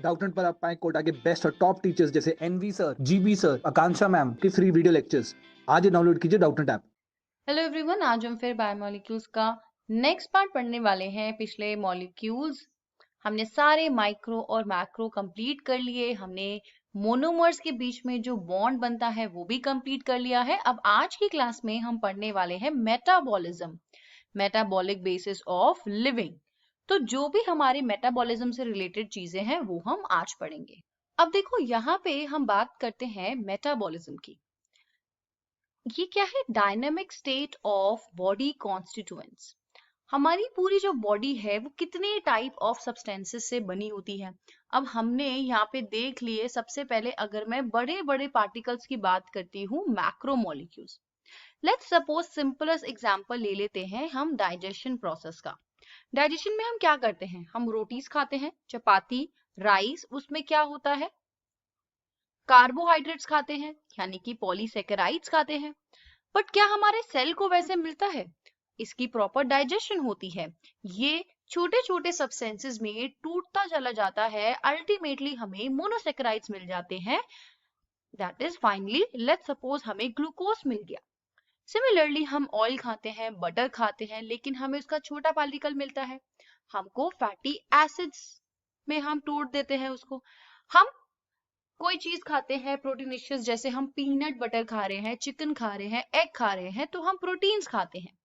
Doubtnut पर आप पाएं कोटा के बेस्ट और टॉप टीचर्स जैसे एनवी सर, जीबी सर, आकांक्षा मैम के फ्री वीडियो लेक्चर्स। आज ही डाउनलोड कीजिए डाउटनेट ऐप। हेलो एवरीवन, आज हम फिर बायोमोलिक्यूल्स का नेक्स्ट पार्ट पढ़ने वाले हैं। पिछले मॉलिक्यूल्स हमने सारे माइक्रो और मैक्रो कंप्लीट कर लिए। हमने मोनोमर्स के बीच में जो बॉन्ड बनता है वो भी कंप्लीट कर लिया है। अब आज की क्लास में हम पढ़ने वाले हैं metabolism, metabolic basis of living. तो जो भी हमारे मेटाबॉलिज्म से रिलेटेड चीजें हैं वो हम आज पढ़ेंगे। अब देखो, यहाँ पे हम बात करते हैं मेटाबॉलिज्म की। ये क्या है? Dynamic state of body constituents. हमारी पूरी जो बॉडी है वो कितने टाइप ऑफ सब्सटेंसेस से बनी होती है। अब हमने यहाँ पे देख लिए, सबसे पहले अगर मैं बड़े बड़े पार्टिकल्स की बात करती हूँ, macromolecules. Let's suppose simplest example ले लेते हैं हम डाइजेशन प्रोसेस का। डाइजेशन में हम क्या करते हैं? हम रोटीज खाते हैं, चपाती, राइस। उसमें क्या होता है? कार्बोहाइड्रेट्स खाते हैं, यानी कि पॉलीसेकेराइड्स खाते हैं। बट क्या हमारे सेल को वैसे मिलता है? इसकी प्रॉपर डाइजेशन होती है। ये छोटे छोटे सब्सटेंसेस में टूटता चला जाता है, अल्टीमेटली हमें मोनोसेकेराइड्स मिल जाते हैं। That is finally, let's suppose हमें ग्लूकोज मिल गया। सिमिलरली हम ऑयल खाते हैं, बटर खाते हैं, लेकिन हमें उसका छोटा पार्टिकल मिलता है। हमको फैटी एसिड्स में हम तोड़ देते हैं उसको। हम कोई चीज खाते हैं प्रोटीनिशियस, जैसे हम पीनट बटर खा रहे हैं, चिकन खा रहे हैं, एग खा रहे हैं, तो हम प्रोटीन्स खाते हैं।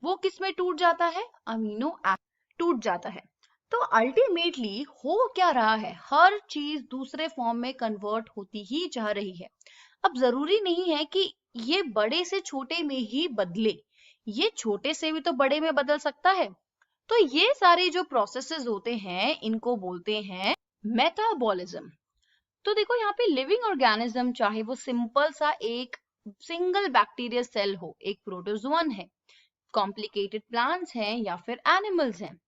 वो किस में टूट जाता है? अमीनो एसिड टूट जाता है। तो अल्टीमेटली हो क्या रहा है? हर चीज दूसरे फॉर्म में कन्वर्ट होती ही जा रही है। अब जरूरी नहीं है कि ये बड़े से छोटे में ही बदले, ये छोटे से भी तो बड़े में बदल सकता है। तो ये सारे जो प्रोसेसेस होते हैं इनको बोलते हैं मेटाबॉलिज्म। तो देखो, यहाँ पे लिविंग ऑर्गेनिज्म, चाहे वो सिंपल सा एक सिंगल बैक्टीरियल सेल हो, एक प्रोटोजोअन है, कॉम्प्लिकेटेड प्लांट्स हैं, या फिर एनिमल्स हैं,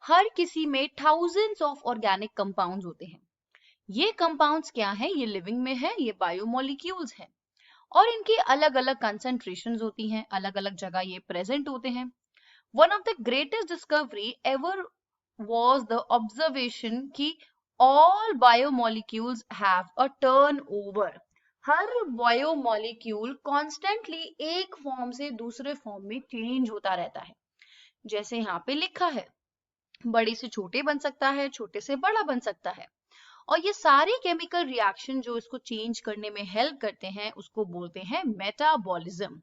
हर किसी में थाउजेंड्स ऑफ ऑर्गेनिक कंपाउंड्स होते हैं। ये कंपाउंड्स क्या हैं? ये लिविंग में है, ये बायोमोलिक्यूल्स हैं, और इनकी अलग अलग कंसंट्रेशंस होती हैं, अलग अलग जगह ये प्रेजेंट होते हैं। One of the greatest discovery ever was the observation कि all biomolecules have a turnover। Her biomolecule constantly एक फॉर्म से दूसरे फॉर्म में चेंज होता रहता है। जैसे यहाँ पे लिखा है, बड़े से छोटे बन सकता है, छोटे से बड़ा बन सकता है। और ये सारे केमिकल रिएक्शन जो इसको चेंज करने में हेल्प करते हैं उसको बोलते हैं मेटाबॉलिज्म।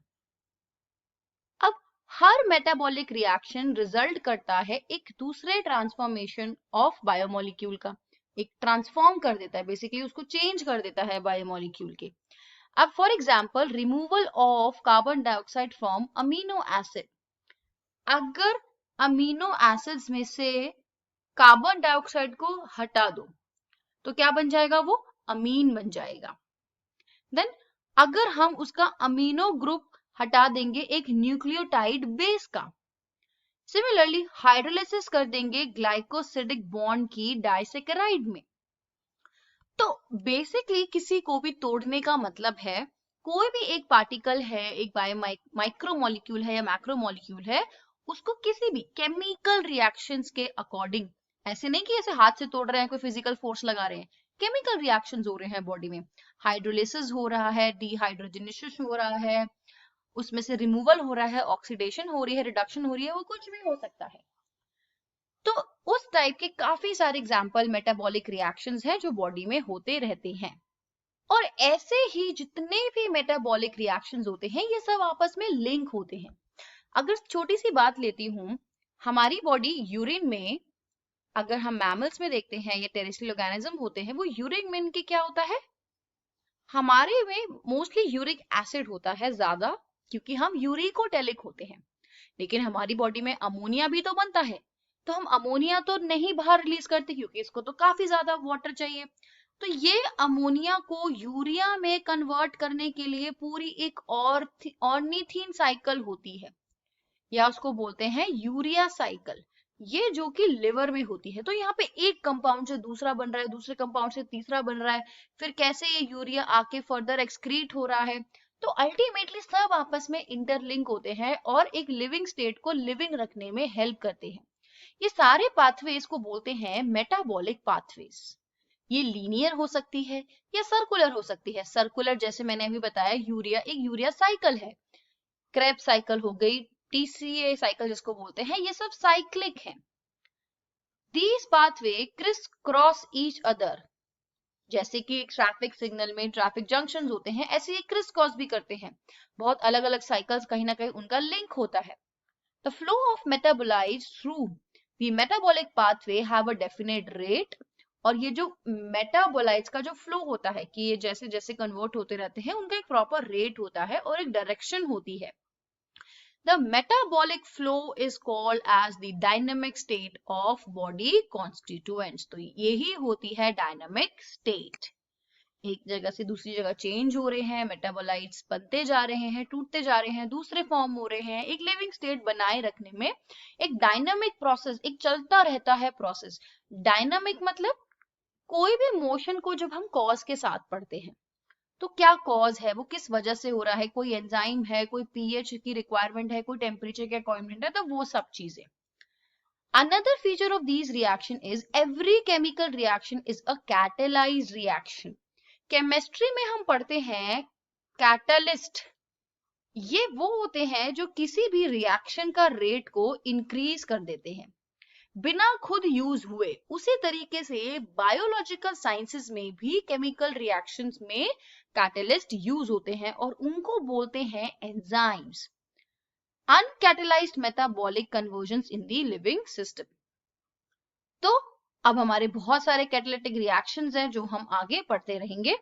अब हर मेटाबॉलिक रिएक्शन रिजल्ट करता है एक दूसरे ट्रांसफॉर्मेशन ऑफ बायोमोलिक्यूल का, एक ट्रांसफॉर्म कर देता है, बेसिकली उसको चेंज कर देता है बायोमोलिक्यूल के। अब for example, removal of carbon dioxide from amino acid. अगर अमीनो एसिड्स में से कार्बन डाइऑक्साइड को हटा दो तो क्या बन जाएगा? वो अमीन बन जाएगा। देन अगर हम उसका अमीनो ग्रुप हटा देंगे एक न्यूक्लियोटाइड बेस का, सिमिलरली हाइड्रोलिसिस कर देंगे ग्लाइकोसिडिक बॉन्ड की डाइसेकेराइड में। तो बेसिकली किसी को भी तोड़ने का मतलब है, कोई भी एक पार्टिकल है, एक माइक्रोमोलिक्यूल है या मैक्रोमोलिक्यूल है, उसको किसी भी केमिकल रिएक्शंस के अकॉर्डिंग, ऐसे नहीं कि ऐसे हाथ से तोड़ रहे हैं, कोई फिजिकल फोर्स लगा रहे हैं, केमिकल रिएक्शंस हो रहे हैं बॉडी में, हाइड्रोलिसिस हो रहा है, डिहाइड्रोजनेशन हो रहा है, उसमें से रिमूवल हो रहा है, ऑक्सीडेशन हो रही है, रिडक्शन हो रही है, वो कुछ भी हो सकता है। तो उस टाइप के काफी सारे एग्जाम्पल मेटाबॉलिक रिएक्शंस हैं जो बॉडी में होते रहते हैं। और ऐसे ही जितने भी मेटाबॉलिक रिएक्शंस होते हैं ये सब आपस में लिंक होते हैं। अगर छोटी सी बात लेती हूँ, हमारी बॉडी यूरिन में, अगर हम मैमल्स में देखते हैं या टेरेस्ट्रियल ऑर्गेनिज्म होते हैं, वो यूरिन में इनके क्या होता है? हमारे में मोस्टली यूरिक एसिड होता है ज्यादा, क्योंकि हम यूरिकोटेलिक होते हैं। लेकिन हमारी बॉडी में अमोनिया भी तो बनता है, तो हम अमोनिया तो नहीं बाहर रिलीज करते क्योंकि इसको तो काफी ज्यादा वाटर चाहिए। तो ये अमोनिया को यूरिया में कन्वर्ट करने के लिए पूरी एक और ऑर्निथीन साइकिल होती है, या उसको बोलते हैं यूरिया साइकिल, ये जो कि लिवर में होती है। तो यहाँ पे एक कंपाउंड से दूसरा बन रहा है, दूसरे कंपाउंड से तीसरा बन रहा है, फिर कैसे ये यूरिया आके फर्दर एक्सक्रीट हो रहा है। तो अल्टीमेटली सब आपस में इंटरलिंक होते हैं और एक लिविंग स्टेट को लिविंग रखने में हेल्प करते हैं। ये सारे पाथवेज को बोलते हैं मेटाबॉलिक पाथवेज। ये लीनियर हो सकती है या सर्कुलर हो सकती है। सर्कुलर जैसे मैंने अभी बताया, यूरिया एक यूरिया साइकिल है, क्रेब्स साइकिल हो गई, टीसीए साइकिल जिसको बोलते हैं, ये सब साइक्लिक है। These pathway criss cross each other, जैसे कि ट्रैफिक सिग्नल में ट्रैफिक जंक्शंस होते हैं, ऐसे ये क्रिस क्रॉस भी करते हैं। बहुत अलग अलग साइकिल्स कहीं ना कहीं उनका लिंक होता है। The flow of metabolites through the metabolic pathway have a definite rate, और ये जो मेटाबोलाइट्स का जो फ्लो होता है कि ये जैसे जैसे कन्वर्ट होते रहते हैं, उनका एक प्रॉपर रेट होता है और एक डायरेक्शन होती है। The metabolic flow is called as the dynamic state of body constituents. तो यही होती है dynamic state। एक जगह से दूसरी जगह चेंज हो रहे हैं, मेटाबोलाइट्स बनते जा रहे हैं, टूटते जा रहे हैं, दूसरे फॉर्म हो रहे हैं। एक लिविंग स्टेट बनाए रखने में एक डायनामिक प्रोसेस, एक चलता रहता है प्रोसेस। डायनामिक मतलब कोई भी मोशन को जब हम कॉज के साथ पढ़ते हैं तो क्या कॉज है, वो किस वजह से हो रहा है, कोई एंजाइम है, कोई पीएच की रिक्वायरमेंट है, कोई टेम्परेचर की रिक्वायरमेंट है, तो वो सब चीजें। Another feature of these reaction is every chemical reaction is a catalyzed reaction. Chemistry में हम पढ़ते हैं कैटलिस्ट, ये वो होते हैं जो किसी भी रिएक्शन का रेट को इंक्रीज कर देते हैं बिना खुद यूज हुए। उसी तरीके से बायोलॉजिकल साइंसेस में भी केमिकल रिएक्शंस में कैटलिस्ट यूज होते हैं और उनको बोलते हैं enzymes. Uncatalysed metabolic convergence in the living system. तो अब हमारे बहुत सारे कैटालिटिक रिएक्शंस हैं जो हम आगे पढ़ते रहेंगे।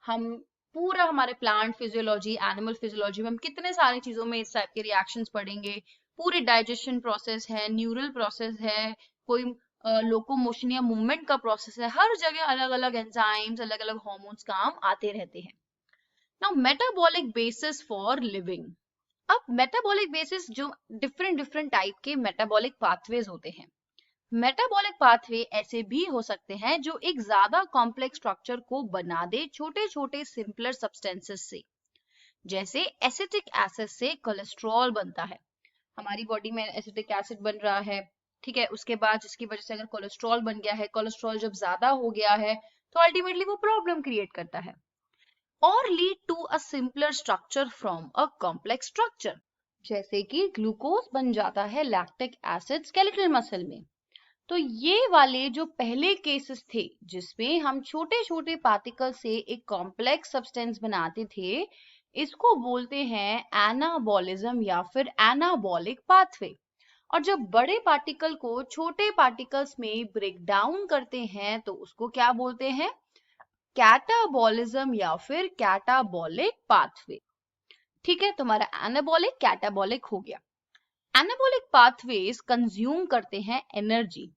हम पूरा हमारे प्लांट फिजियोलॉजी, एनिमल फिजियोलॉजी में हम कितने सारी चीजों में इस टाइप के रिएक्शंस पढ़ेंगे। पूरी डाइजेशन प्रोसेस है, न्यूरल प्रोसेस है, कोई लोकोमोशन या मूवमेंट का प्रोसेस है, हर जगह अलग अलग एंजाइम्स, अलग अलग हार्मोन्स काम आते रहते हैं। Now metabolic basis for living. अब मेटाबॉलिक बेसिस जो डिफरेंट डिफरेंट टाइप के मेटाबॉलिक पाथवेज होते हैं। मेटाबॉलिक पाथवे ऐसे भी हो सकते हैं जो एक ज्यादा कॉम्प्लेक्स स्ट्रक्चर को बना दे छोटे छोटे सिंपलर सब्सटेंसेस से। जैसे एसिटिक एसिड से कोलेस्ट्रॉल बनता है, हमारी बॉडी में एसिटिक एसिड बन रहा है, ठीक है, उसके बाद जिसकी वजह से अगर कोलेस्ट्रॉल बन गया है, कोलेस्ट्रॉल जब ज्यादा हो गया है तो अल्टीमेटली वो प्रॉब्लम क्रिएट करता है और lead to a simpler structure from a complex structure. जैसे कि ग्लूकोज बन जाता है लैक्टिक एसिड स्केलेटल मसल में। तो ये वाले जो पहले केसेस थे जिसमें हम छोटे छोटे पार्टिकल से एक कॉम्प्लेक्स सब्सटेंस बनाते थे, इसको बोलते हैं एनाबॉलिज्म या फिर एनाबॉलिक पाथवे। और जब बड़े पार्टिकल को छोटे पार्टिकल्स में ब्रेक डाउन करते हैं तो उसको क्या बोलते हैं, कैटाबॉलिज्म या फिर कैटाबॉलिक पाथवे। ठीक है, तुम्हारा एनाबॉलिक कैटाबॉलिक हो गया। एनाबॉलिक पाथवेज कंज्यूम करते हैं एनर्जी।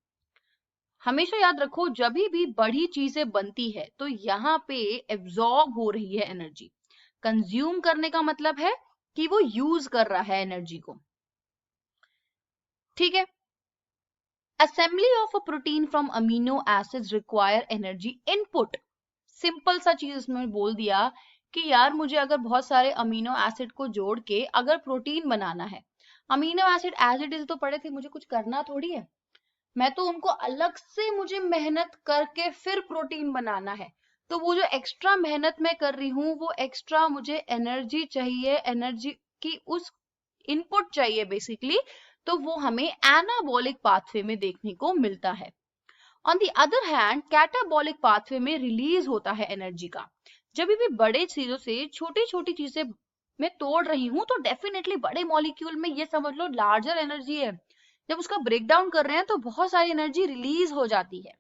हमेशा याद रखो जब भी बड़ी चीजें बनती है तो यहाँ पे एब्जॉर्ब हो रही है एनर्जी। कंज्यूम करने का मतलब है कि वो यूज कर रहा है एनर्जी को। ठीक है, assembly of a protein from amino acids require energy input. Simple सा चीज इसमें बोल दिया कि यार मुझे अगर बहुत सारे अमीनो एसिड को जोड़ के अगर प्रोटीन बनाना है, amino acid as it is तो पड़े थे, मुझे कुछ करना थोड़ी है, मैं तो उनको अलग से मुझे मेहनत करके फिर प्रोटीन बनाना है। तो वो जो एक्स्ट्रा मेहनत मैं कर रही हूँ वो एक्स्ट्रा मुझे एनर्जी चाहिए, एनर्जी की उस इनपुट चाहिए बेसिकली, तो वो हमें एनाबॉलिक पाथवे में देखने को मिलता है। On the other hand catabolic pathway में रिलीज होता है एनर्जी का। जब भी बड़े चीजों से छोटी छोटी चीजें मैं तोड़ रही हूँ तो डेफिनेटली बड़े मॉलिक्यूल में ये समझ लो लार्जर एनर्जी है, जब उसका ब्रेक डाउन कर रहे हैं तो बहुत सारी एनर्जी रिलीज हो जाती है।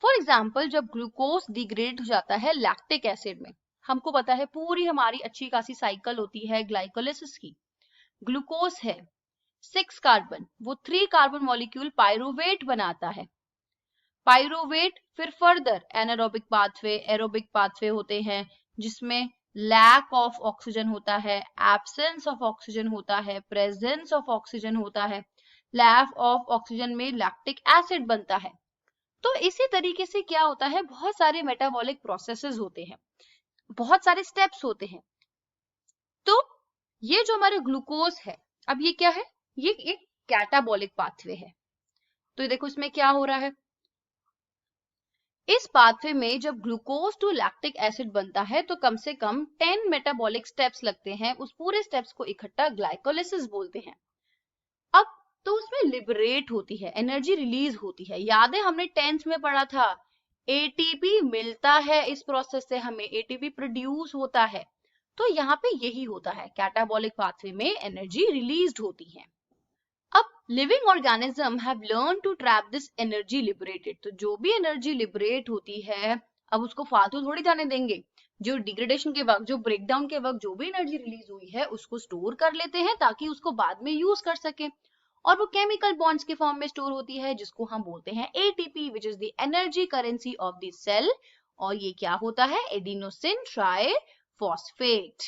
फॉर एग्जाम्पल जब ग्लूकोज डिग्रेड हो जाता है लैक्टिक एसिड में, हमको पता है पूरी हमारी अच्छी खासी साइकिल होती है ग्लाइकोलिसिस की। ग्लूकोज है 6 कार्बन, वो 3 कार्बन मॉलिक्यूल पायरुवेट बनाता है। पायरुवेट फिर further anaerobic pathway, aerobic pathway होते हैं जिसमें लैक ऑफ ऑक्सीजन होता है, एब्सेंस ऑफ ऑक्सीजन होता है, प्रेजेंस ऑफ ऑक्सीजन होता है। लैक ऑफ ऑक्सीजन में लैक्टिक एसिड बनता है। तो इसी तरीके से क्या होता है, बहुत सारे मेटाबॉलिक प्रोसेसेस होते हैं, बहुत सारे स्टेप्स होते हैं। तो ये जो हमारे ग्लूकोज है, अब ये क्या है, ये एक कैटाबॉलिक पाथवे है। तो देखो इसमें क्या हो रहा है, इस पाथवे में जब ग्लूकोज टू लैक्टिक एसिड बनता है तो कम से कम 10 मेटाबॉलिक स्टेप्स लगते हैं। उस पूरे स्टेप्स को इकट्ठा ग्लाइकोलिसिस बोलते हैं। अब तो उसमें लिबरेट होती है, एनर्जी रिलीज होती है। याद है हमने 10th में पढ़ा था, एटीपी मिलता है इस प्रोसेस से, हमें एटीपी प्रोड्यूस होता है। तो यहाँ पे यही होता है, कैटाबॉलिक पाथवे में एनर्जी रिलीज्ड होती है। अब living organism have learn to trap this energy liberated. तो जो भी एनर्जी लिबरेट होती है, अब उसको फालतू थोड़ी जाने देंगे। जो डिग्रेडेशन के वक्त, जो ब्रेकडाउन के वक्त जो भी एनर्जी रिलीज हुई है उसको स्टोर कर लेते हैं ताकि उसको बाद में यूज कर सके। और वो केमिकल बॉन्ड्स के फॉर्म में स्टोर होती है जिसको हम बोलते हैं ATP, which is the energy currency of the cell. और ये क्या होता है? Adenosine triphosphate.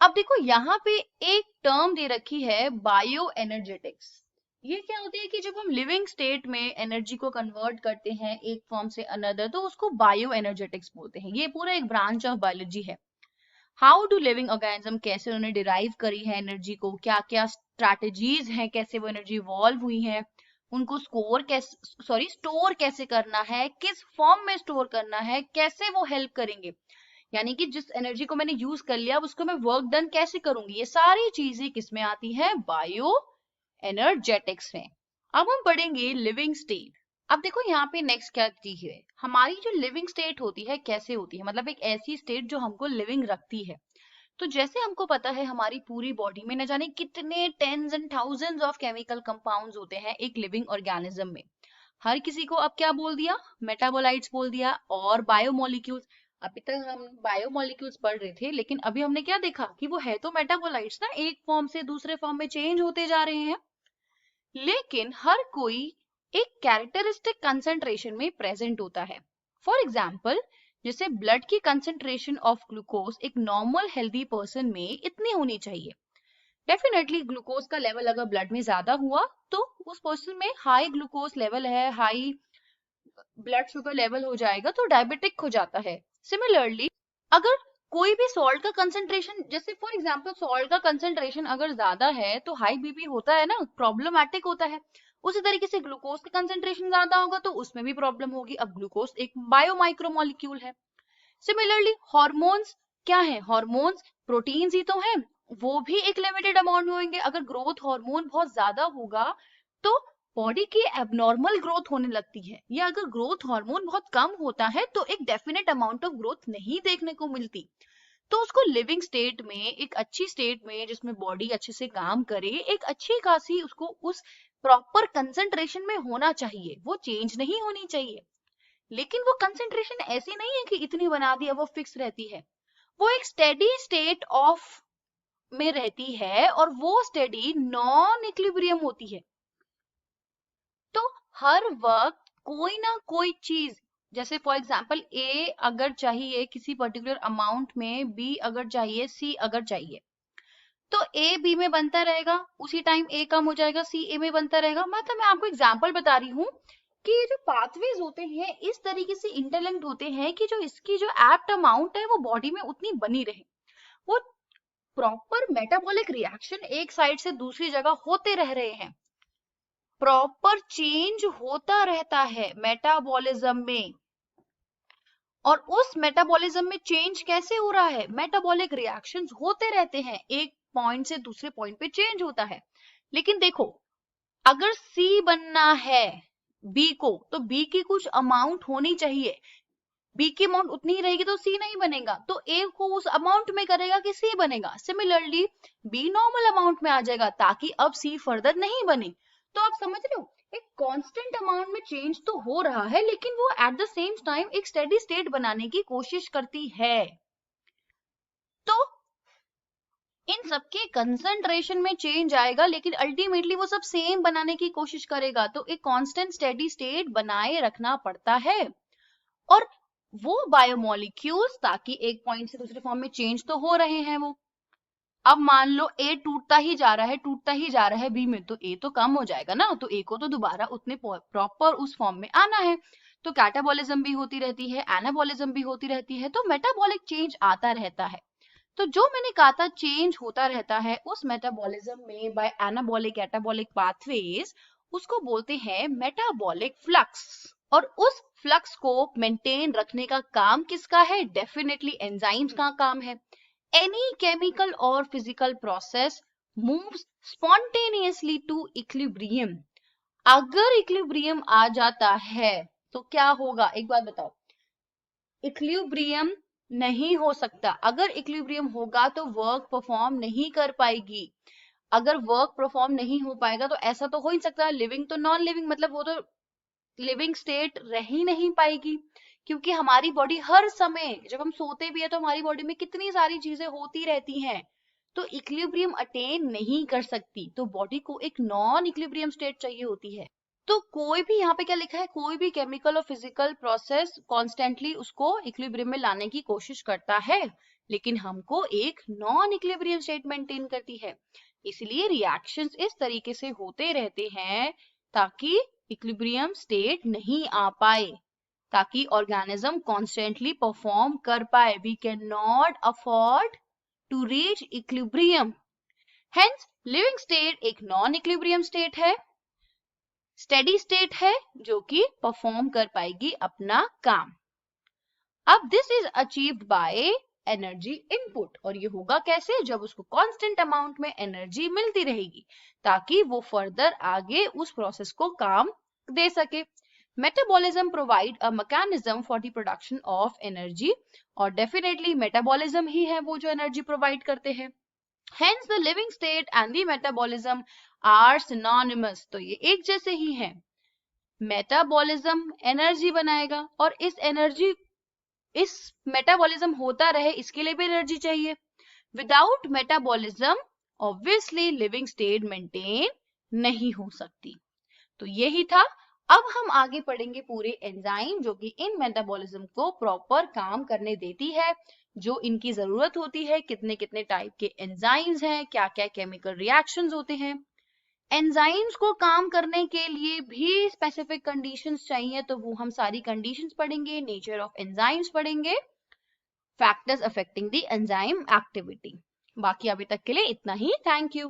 अब देखो यहाँ पे एक टर्म दे रखी है, बायो एनर्जेटिक्स। ये क्या होती है कि जब हम लिविंग स्टेट में एनर्जी को कन्वर्ट करते हैं एक फॉर्म से अनदर, तो उसको बायो एनर्जेटिक्स बोलते हैं। ये पूरा एक ब्रांच ऑफ बायोलॉजी है। हाउ डू लिविंग ऑर्गेनिज्म, कैसे उन्होंने डिराइव करी है एनर्जी को, क्या क्या स्ट्रैटेजीज हैं, कैसे वो एनर्जी इवॉल्व हुई है, उनको स्टोर कैसे करना है, किस फॉर्म में स्टोर करना है, कैसे वो हेल्प करेंगे। यानी कि जिस एनर्जी को मैंने यूज कर लिया, अब उसको मैं वर्क डन कैसे करूंगी। ये सारी चीजें किसमें आती है? बायो एनर्जेटिक्स में। अब हम पढ़ेंगे लिविंग स्टेट। अब देखो यहाँ पे नेक्स्ट क्या चीज है, हमारी जो लिविंग स्टेट होती है कैसे होती है, मतलब एक ऐसी स्टेट जो हमको लिविंग रखती है। तो जैसे हमको पता है हमारी पूरी बॉडी में न जाने कितने tens and thousands of chemical compounds होते हैं एक लिविंग ऑर्गेनिज्म में। हर किसी को अब क्या बोल दिया? मेटाबोलाइट्स बोल दिया और बायोमोलिक्यूल्स। अभी तक हम बायोमोलिक्यूल्स पढ़ रहे थे, लेकिन अभी हमने क्या देखा कि वो है तो मेटाबोलाइट्स ना, एक फॉर्म से दूसरे फॉर्म में चेंज होते जा रहे हैं। लेकिन हर कोई एक कैरेक्टरिस्टिक कंसंट्रेशन में प्रेजेंट होता है। फॉर एग्जाम्पल, जैसे ब्लड की कंसंट्रेशन ऑफ ग्लूकोज एक नॉर्मल हेल्दी पर्सन में इतनी होनी चाहिए। डेफिनेटली ग्लूकोज का लेवल अगर ब्लड में ज्यादा हुआ तो उस पर्सन में हाई ग्लूकोज लेवल है, हाई ब्लड शुगर लेवल हो जाएगा, तो डायबिटिक हो जाता है। सिमिलरली अगर कोई भी सॉल्ट का कंसंट्रेशन, जैसे फॉर एग्जांपल सॉल्ट का कंसंट्रेशन अगर ज्यादा है तो हाई बीपी होता है ना, प्रॉब्लमैटिक होता है। उसी तरीके से ग्लूकोज का कंसंट्रेशन ज्यादा होगा तो उसमें भी प्रॉब्लम होगी। अब ग्लूकोज एक बायो माइक्रोमोलिक्यूल है। सिमिलरली हॉर्मोन्स क्या है? हॉर्मोन्स प्रोटीन्स ही तो है, वो भी एक लिमिटेड अमाउंट में होंगे। अगर ग्रोथ हार्मोन बहुत ज्यादा होगा तो बॉडी की एबनॉर्मल ग्रोथ होने लगती है, या अगर ग्रोथ हार्मोन बहुत कम होता है तो एक डेफिनेट अमाउंट ऑफ ग्रोथ नहीं देखने को मिलती। तो उसको लिविंग स्टेट में, एक अच्छी स्टेट में जिसमें बॉडी अच्छे से काम करे, एक अच्छी खासी उसको उस प्रॉपर कंसंट्रेशन में होना चाहिए, वो चेंज नहीं होनी चाहिए। लेकिन वो कंसंट्रेशन ऐसी नहीं है कि इतनी बना दिया वो फिक्स रहती है, वो एक स्टेडी स्टेट ऑफ में रहती है और वो स्टेडी नॉन इक्विलिब्रियम होती है। तो हर वक्त कोई ना कोई चीज, जैसे फॉर एग्जांपल ए अगर चाहिए किसी पर्टिकुलर अमाउंट में, बी अगर चाहिए, सी अगर चाहिए, तो ए बी में बनता रहेगा, उसी टाइम ए कम हो जाएगा, सी ए में बनता रहेगा। मतलब मैं आपको एग्जांपल बता रही हूँ कि ये जो पाथवेज होते हैं इस तरीके से इंटरलिंक्ड होते हैं कि जो इसकी जो एप्ट अमाउंट है वो बॉडी में उतनी बनी रहे। वो प्रॉपर मेटाबॉलिक रिएक्शन एक साइड से दूसरी जगह होते रह रहे हैं, प्रॉपर चेंज होता रहता है मेटाबॉलिज्म में। और उस मेटाबॉलिज्म में चेंज कैसे हो रहा है? मेटाबॉलिक रिएक्शंस होते रहते हैं, एक पॉइंट से दूसरे पॉइंट पे चेंज होता है। लेकिन देखो, अगर सी बनना है बी को तो बी की कुछ अमाउंट होनी चाहिए। बी की अमाउंट उतनी ही रहेगी तो सी नहीं बनेगा, तो ए को उस अमाउंट में करेगा कि सी बनेगा। सिमिलरली बी नॉर्मल अमाउंट में आ जाएगा ताकि अब सी फर्दर नहीं बने। तो आप समझ रहे हो, एक कांस्टेंट अमाउंट में चेंज तो हो रहा है लेकिन वो एट द सेम टाइम एक स्टेडी स्टेट बनाने की कोशिश करती है। तो इन सबके कंसंट्रेशन में चेंज आएगा लेकिन अल्टीमेटली वो सब सेम बनाने की कोशिश करेगा। तो एक कांस्टेंट स्टेडी स्टेट बनाए रखना पड़ता है। और वो बायोमोलिक्यूल्स, ताकि एक पॉइंट से दूसरे फॉर्म में चेंज तो हो रहे हैं वो। अब मान लो ए टूटता ही जा रहा है, टूटता ही जा रहा है बी में, तो ए तो कम हो जाएगा ना, तो ए को तो दोबारा उतने प्रॉपर उस फॉर्म में आना है। तो कैटाबॉलिज्म भी होती रहती है, एनाबॉलिज्म भी होती रहती है, तो मेटाबॉलिक चेंज आता रहता है। तो जो मैंने कहा था चेंज होता रहता है उस मेटाबॉलिज्म में बाय एनाबॉलिक एटाबॉलिक पाथवेज, उसको बोलते हैं मेटाबॉलिक फ्लक्स। और उस फ्लक्स को मेंटेन रखने का काम किसका है? डेफिनेटली एंजाइम्स का काम है। एनी केमिकल और physical process moves spontaneously to equilibrium. अगर इक्विलिब्रियम आ जाता है तो क्या होगा? एक बात बताओ। इक्विलिब्रियम नहीं हो सकता। अगर इक्विलिब्रियम होगा तो वर्क परफॉर्म नहीं कर पाएगी। अगर वर्क परफॉर्म नहीं हो पाएगा तो ऐसा तो हो ही सकता है, लिविंग तो नॉन लिविंग, मतलब वो तो लिविंग स्टेट रह ही नहीं पाएगी। क्योंकि हमारी बॉडी हर समय, जब हम सोते भी है तो हमारी बॉडी में कितनी सारी चीजें होती रहती हैं, तो इक्विलिब्रियम अटेन नहीं कर सकती। तो बॉडी को एक नॉन इक्विलिब्रियम स्टेट चाहिए होती है। तो कोई भी, यहाँ पे क्या लिखा है, कोई भी केमिकल और फिजिकल प्रोसेस कॉन्स्टेंटली उसको इक्विलिब्रियम में लाने की कोशिश करता है, लेकिन हमको एक नॉन इक्विलिब्रियम स्टेट मेंटेन करती है। इसलिए रिएक्शंस इस तरीके से होते रहते हैं ताकि इक्विलिब्रियम स्टेट नहीं आ पाए, ताकि ऑर्गेनिज्म कॉन्स्टेंटली परफॉर्म कर पाए। We can not afford to reach equilibrium. Hence living state एक नॉन इक्विलिब्रियम स्टेट है, स्टेडी स्टेट है जो कि परफॉर्म कर पाएगी अपना काम। अब this is achieved by energy input, और ये होगा कैसे? जब उसको कांस्टेंट अमाउंट में एनर्जी मिलती रहेगी ताकि वो फर्दर आगे उस प्रोसेस को काम दे सके। Metabolism provide a mechanism for the production of energy, और डेफिनेटली मेटाबॉलिज्म ही है वो जो एनर्जी प्रोवाइड करते हैं। Hence the living state and the metabolism are synonymous। तो ये एक जैसे ही हैं। मेटाबॉलिज्म एनर्जी बनाएगा और इस मेटाबॉलिज्म होता रहे, इसके लिए भी एनर्जी चाहिए। Without metabolism obviously living state maintain नहीं हो सकती। तो यही था। अब हम आगे पढ़ेंगे पूरे एंजाइम जो कि इन मेटाबॉलिज्म को प्रॉपर काम करने देती है, जो इनकी जरूरत होती है, कितने कितने टाइप के एंजाइम्स हैं, क्या क्या केमिकल रिएक्शंस होते हैं। एंजाइम्स को काम करने के लिए भी स्पेसिफिक कंडीशंस चाहिए, तो वो हम सारी कंडीशंस पढ़ेंगे, नेचर ऑफ एंजाइम्स पढ़ेंगे, factors affecting the enzyme activity. बाकी अभी तक के लिए इतना ही। Thank you.